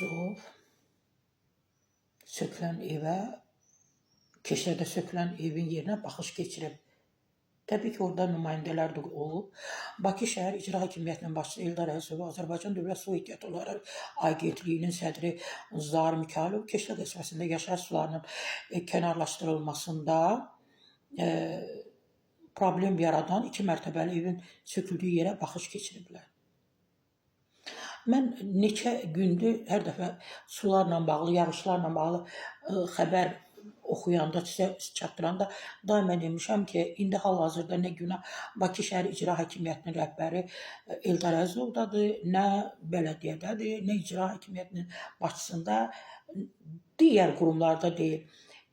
Əzov sökülən evə, Keşədə sökülən evin yerinə baxış keçirib. Təbii ki, orada nümayəndələr də olub. Bakı Şəhər İcra Hakimiyyətinin başçısı Eldar Əzov, Azərbaycan Dövlət Su Ehtiyatları Agentliyinin sədri Zahir Mikayılov Keşə qəsəbəsində yaşayış sularının kənarlaşdırılmasında problem yaradan 2 mərtəbəli evin söküldüyü yerə baxış keçiriblər. Mən neçə gündür hər dəfə sularla bağlı, yağışlarla bağlı xəbər oxuyanda, çatdıranda daima demişəm ki, indi hal-hazırda nə günah Bakı Şəhər İcra Hakimiyyətinin rəhbəri Eldar Əzovdadır, nə bələdiyyədədir, nə İcra Hakimiyyətinin başçısında, digər qurumlarda deyil.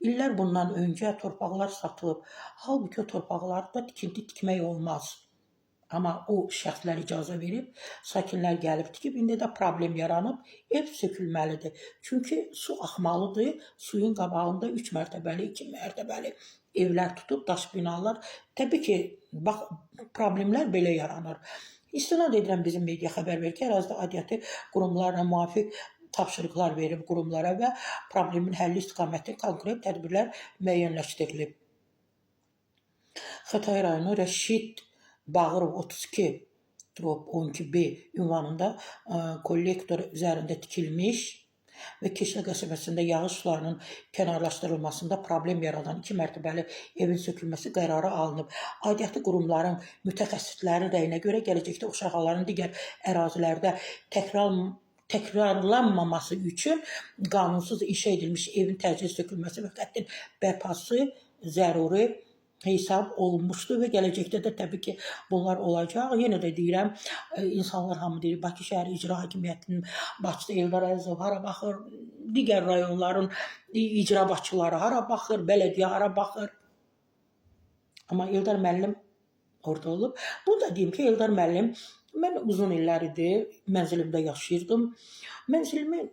İllər bundan öncə torpaqlar satılıb, halbuki o torpaqlarda tikinti tikmək olmaz. Amma o şəxslər icazə verib, sakinlər gəlib tikib, indi də problem yaranıb, ev sökülməlidir. Çünki su axmalıdır, suyun qabağında 3 mərtəbəli, 2 mərtəbəli evlər tutub, daş binalar. Təbii ki, bax, problemlər belə yaranır. İstinad edirəm bizim media xəbər verir ki, ərazidə aidiyyatı qurumlarla müvafiq tapşırıqlar verib qurumlara və problemin həlli istiqaməti konkret tədbirlər müəyyənləşdirilib. Xətai rayonu Rəşid Bağırov 32/12B ünvanında kollektor üzərində tikilmiş və Keşə qəsəbəsində yağış sularının kənarlaşdırılmasında problem yaradan 2 mərtəbəli evin sökülməsi qərarı alınıb. Aidiyyatı qurumların mütəxəssislərin rəyinə görə gələcəkdə uşaq halların digər ərazilərdə təkrarlanmaması üçün qanunsuz inşa edilmiş evin təcili sökülməsi və qəddin bərpası zəruri hesab olunmuşdur və gələcəkdə də təbii ki, bunlar olacaq. Yenə də deyirəm, insanlar hamı deyir, Bakı Şəhər İcra Hakimiyyətinin başçısı Eldar Əzov hara baxır, digər rayonların icra başçıları hara baxır, bələdiyyə hara baxır. Amma Eldar müəllim orada olub. Bunu da deyim ki, Eldar müəllim, mən uzun illər idi, mənzilimdə yaşayırdım. Mənzilimi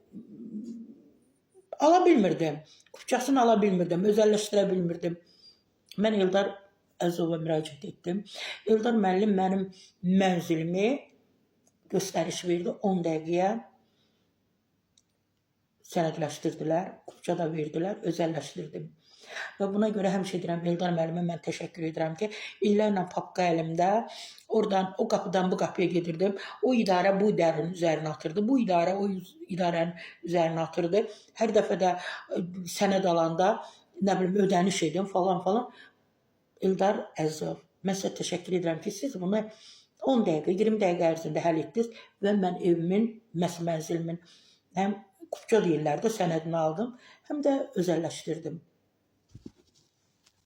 ala bilmirdim, kupçasını ala bilmirdim, özəlləşdirə bilmirdim. Mən Eldar Əzova müraciət etdim. Eldar müəllim mənim mənzilimi göstəriş verdi, 10 dəqiqəyə sənədləşdirdilər, kupça da verdilər, özəlləşdirdim. Və buna görə həmişə deyirəm, Eldar müəllimə mən təşəkkür edirəm ki, illərlə papqa əlimdə, oradan o qapıdan bu qapıya gedirdim, o idarə bu idarənin üzərinə atırdı, bu idarə o idarənin üzərinə atırdı. Hər dəfə də sənəd alanda, nə bilim, ödəniş edim falan. Eldar Əzov, mən sizə təşəkkür edirəm ki, siz bunu 10 dəqiqə, 20 dəqiqə ərzində həll etdiniz və mən evimin, mənzilimin həm kupça deyirlər də sənədini aldım, həm də özəlləşdirdim.